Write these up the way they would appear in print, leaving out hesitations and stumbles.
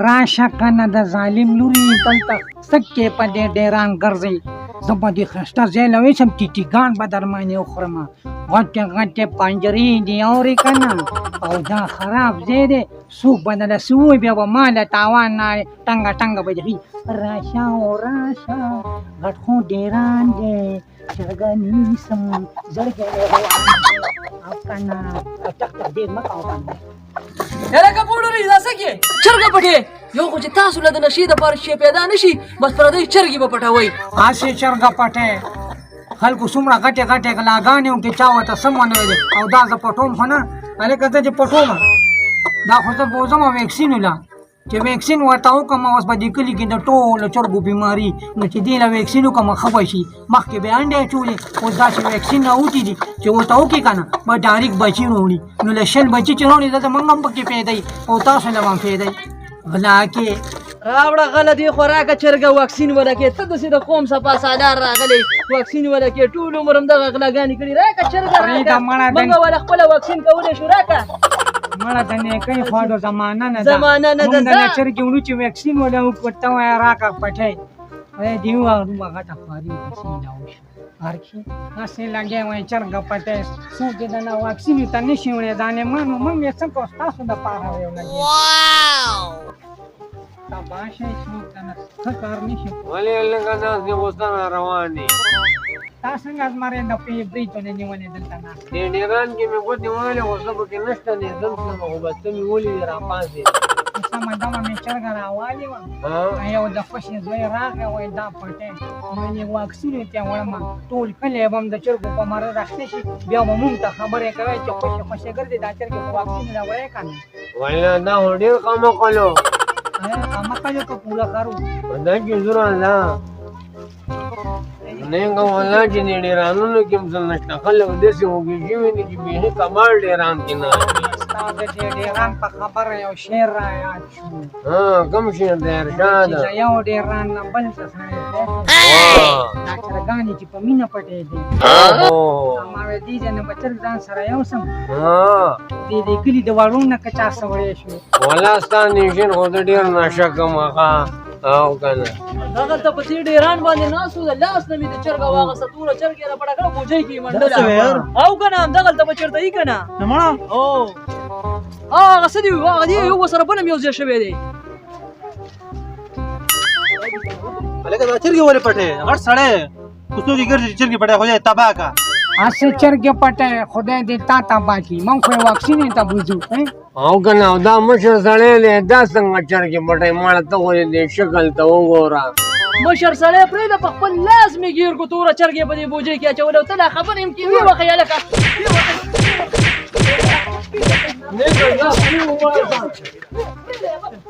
راشه کنه د ظالم لوري دلته سکې په دې ډیران ګرځئ زه به دې ښایسته ځای له ویسم ټیټیګان به در باندې وخورمه غټې غټې پنجرې دي اورې که نه او دا خراب ځای دی څوک به درله څه ووایي بیا به ما له تاوان نه ټنګه ټنګه به دې ښي راشه او راشه غټ خو ډیران دی چرګه نیسم زړګی مې روان دی او که نه ټک ټک ډېر مه کوه باندې یاره کپوړري دا څه کې چرګه پټې یو خو چې تاسو له د نشې دپاره شی پیدا نه شي بس پردۍ چرګې به پټوئ هسې چرګه پټې خلکو څومره غټې غټې غلاګانې وکړې چا ورته څه ونه ویلې او دا زه پټوم خو نه هلکه زه چې پټوم دا خو زه بوځم ویکسین وله چې ویکسین ورته وکړم اوس به دې کلي کې د ټولو چرګو بیماري نو چې دې له ویکسین وکړم ښه به شي مخکې به انډې اچولې اوس داسې ویکسین راوتي دي چې ورته وکړي که نه به ډایرکټ بچي راوړي نو له شل بچي چې راوړي دلته موږ هم پکې پیدا یي او تاسو له هم پیدا یي غلا کې راوړه غله دې خوراکه چرګه واکسین ولکې ته داسې د قوم صفا سالار راغلی واکسین ولکې ټول عمر هم دغه غلاګانې کړي راکه چرګه راکه موږ وله خپله واکسین کولی شو راکه مړه د نیکۍ خواږه زمانه نه ده زمانه نه ده موږ د چرګې وړو چې ویکسین وله ورته ووایه راکړه پټۍ دې ووایه دومره غټه خواري پسې لا وشو هر کې هسې لګیا وایي چرګه پټۍ څوک چې دنه واکسین ورته نه شي وړی ظالمانو موږ یې څه کوو ستاسو دپاره یو لګیا تباه شئ څوک دنه ښه کار نه شي ولې لږه داسې غوسه را روان دي تا څنګه زمری د بریتونه نیولې دلته ناست دې ډیران کې مې ګوتې وهلې غوسه پکې نشته دی دلته خو بس ته مې ولیدې راپاڅېد سمه دمه مې چرګه راوالې وه یو د خوشې زوی راغی وایي دا پټۍ نو یې واکسین یې ترې وړمه ټول کلی به هم د چرګو په مره راخته شي بیا به مونږ ته خبرې کوی چې خوشې خوشې ګرځې دا چرګې خو واکسین راوړی که نه والله دا خو ډېر قمقلو قمقلو که پوره کارو په دا کې زوره ده نیږه والله چې دې ډېرانونو کې هم څه نشته خلک داسې هوږې شوي دي چې بیخي کمال ډېران کې نه ستا د دې ډېران په خبره یو شعر را یاد شو کوم شعر دی ارشاده چې یو ډېران نه بل څه سړی دا چرګانې چې په مینه پټې دي ما ویل دې ځای نه به چرګ ځان سره یوسم دې کلي د وړو نه که چا څه وړی شو والله ستا نیشن خو زه ډېر ناشکه م ښه او که نه دغلته په دې ډېران باندې ناست وو د لاس نه مې د چرګه واغسته ټوله چرګې را پټه کړه بوجۍ کې یې منډله او که نه همدغلته به چېرته یي که نه مړه هغه څه دي هغه دي یو ورسره بل هم یو ځای شوی دی هلکه دا چرګې ولې پټې غټ سړی کوڅو کې ګرځي چرګې پټې خدای تباه که هسې چرګې پټې خدای دې تا تباه کړي موږ خو یې واکسین یې ته بوځو او که نه دا مشر سړی دی دا څنګه چرګې پټۍ ماړه ته خو دې شکل ته وګوره مشر سړی پرېږده په خپل لاس مې ګیر کړو توره چرګې په دې بوجۍ کې اچولې او ته دا خبرې هم کې ویې وښیه هلکه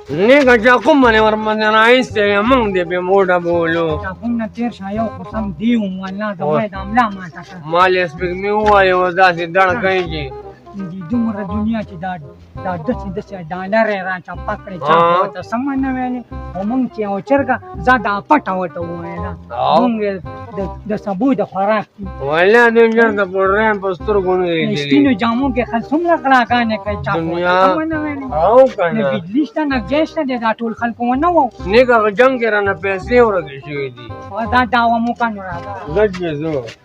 نیکه چاقو باندې ورباندې راایستی وې موږ دې پې موټه بولو چاقوم نه تېر شه یو قسم دی وم والله د وای د املا ماته کړه ما لیسپک مې ووایه داسې دړ کوي چې دومره دنیا چې دا داسې داسې ډالر یې را چپه کړې چا ورته سمه نه ویلې او موږ چې یو چرګه زه دا پټه ورته وویله موږ د سبو د خوراک دي والله دې چرګه پوډران په سترګو نه لیدلي سپینو جامو کې خلک څومره غلاګانې کوي چا ورته سمه نه ویلې او که نه نه بجلي شته نه ګیس شته دی دا ټول خلکو ونه وو نیکه جنګ کې رانه پیسې ورکې شوي دي دا دعوه مو که نو راځه ګډ یې زه